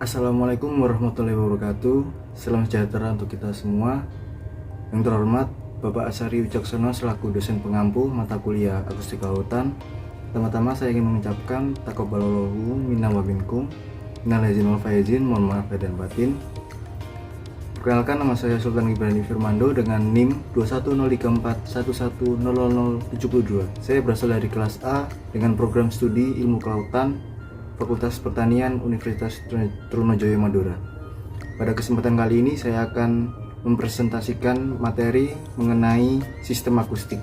Assalamualaikum warahmatullahi wabarakatuh. Salam sejahtera untuk kita semua. Yang terhormat Bapak Asari Wicaksono selaku dosen pengampu mata kuliah Akustik Kelautan. Pertama-tama saya ingin mengucapkan taqabbalallahu minna wa minkum. Minal aidin wal faizin, mohon maaf lahir dan batin. Perkenalkan, nama saya Sultan Ibrahim Firmando dengan NIM 21034110072. Saya berasal dari kelas A dengan program studi Ilmu Kelautan Fakultas Pertanian Universitas Trunojoyo Madura. Pada kesempatan kali ini saya akan mempresentasikan materi mengenai sistem akustik.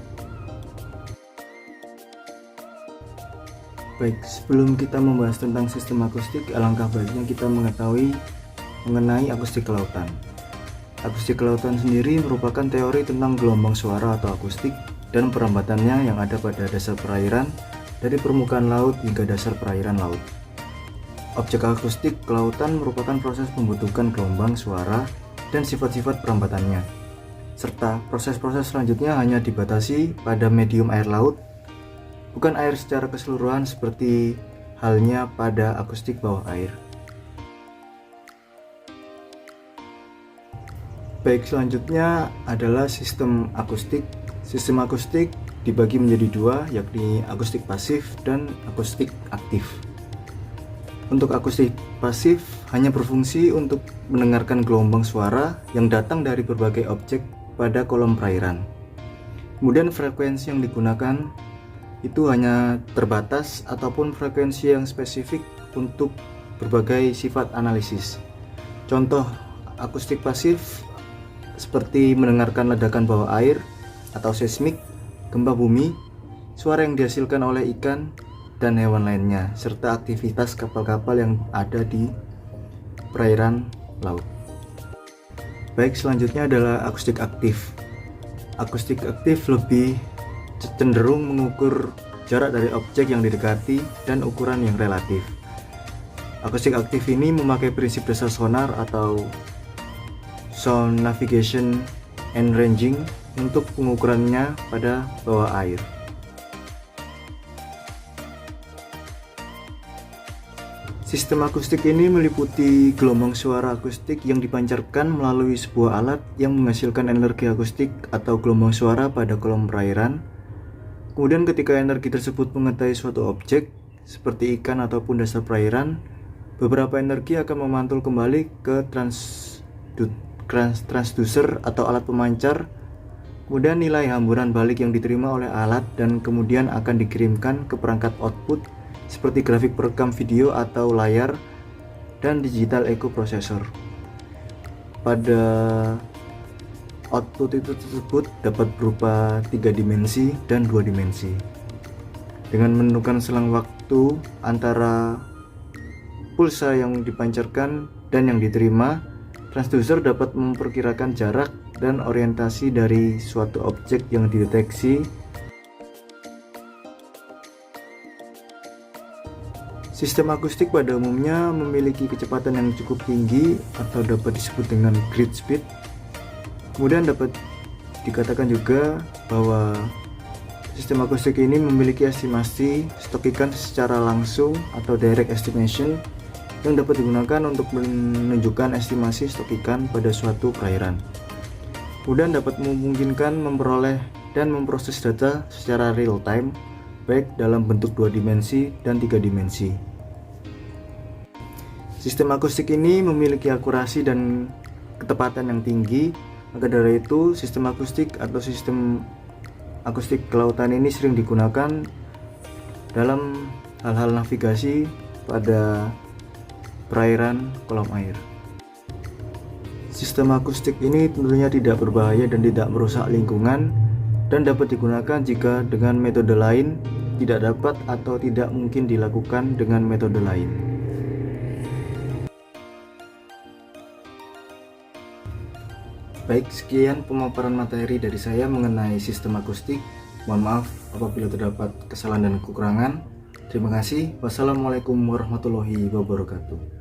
Baik, sebelum kita membahas tentang sistem akustik, alangkah baiknya kita mengetahui mengenai akustik kelautan. Akustik kelautan sendiri merupakan teori tentang gelombang suara atau akustik dan perambatannya yang ada pada dasar perairan dari permukaan laut hingga dasar perairan laut. Objek akustik kelautan merupakan proses pembentukan gelombang suara dan sifat-sifat perambatannya, serta proses-proses selanjutnya hanya dibatasi pada medium air laut, bukan air secara keseluruhan seperti halnya pada akustik bawah air. Baik, selanjutnya adalah sistem akustik. Sistem akustik dibagi menjadi dua, yakni akustik pasif dan akustik aktif. Untuk akustik pasif hanya berfungsi untuk mendengarkan gelombang suara yang datang dari berbagai objek pada kolom perairan. Kemudian frekuensi yang digunakan itu hanya terbatas ataupun frekuensi yang spesifik untuk berbagai sifat analisis. Contoh akustik pasif seperti mendengarkan ledakan bawah air atau seismik, gempa bumi, suara yang dihasilkan oleh ikan dan hewan lainnya, serta aktivitas kapal-kapal yang ada di perairan laut. Baik, selanjutnya adalah akustik aktif. Akustik aktif lebih cenderung mengukur jarak dari objek yang didekati dan ukuran yang relatif. Akustik aktif ini memakai prinsip dasar sonar atau sound navigation and ranging untuk pengukurannya pada bawah air. Sistem akustik ini meliputi gelombang suara akustik yang dipancarkan melalui sebuah alat yang menghasilkan energi akustik atau gelombang suara pada kolom perairan. Kemudian ketika energi tersebut mengetahui suatu objek seperti ikan ataupun dasar perairan, beberapa energi akan memantul kembali ke transducer atau alat pemancar. Kemudian nilai hamburan balik yang diterima oleh alat dan kemudian akan dikirimkan ke perangkat output seperti grafik perekam video atau layar dan digital echo processor. Pada output itu tersebut dapat berupa 3 dimensi dan 2 dimensi. Dengan menentukan selang waktu antara pulsa yang dipancarkan dan yang diterima, transducer dapat memperkirakan jarak dan orientasi dari suatu objek yang dideteksi. Sistem akustik pada umumnya memiliki kecepatan yang cukup tinggi atau dapat disebut dengan grid speed. Kemudian dapat dikatakan juga bahwa sistem akustik ini memiliki estimasi stokikan secara langsung atau direct estimation yang dapat digunakan untuk menunjukkan estimasi stokikan pada suatu perairan. Kemudian dapat memungkinkan memperoleh dan memproses data secara real time, baik dalam bentuk 2 dimensi dan 3 dimensi. Sistem akustik ini memiliki akurasi dan ketepatan yang tinggi. Maka dari itu, sistem akustik atau sistem akustik kelautan ini sering digunakan dalam hal-hal navigasi pada perairan kolom air. Sistem akustik ini tentunya tidak berbahaya dan tidak merusak lingkungan dan dapat digunakan jika dengan metode lain tidak dapat atau tidak mungkin dilakukan dengan metode lain. Baik, sekian pemaparan materi dari saya mengenai sistem akustik. Mohon maaf apabila terdapat kesalahan dan kekurangan. Terima kasih. Wassalamualaikum warahmatullahi wabarakatuh.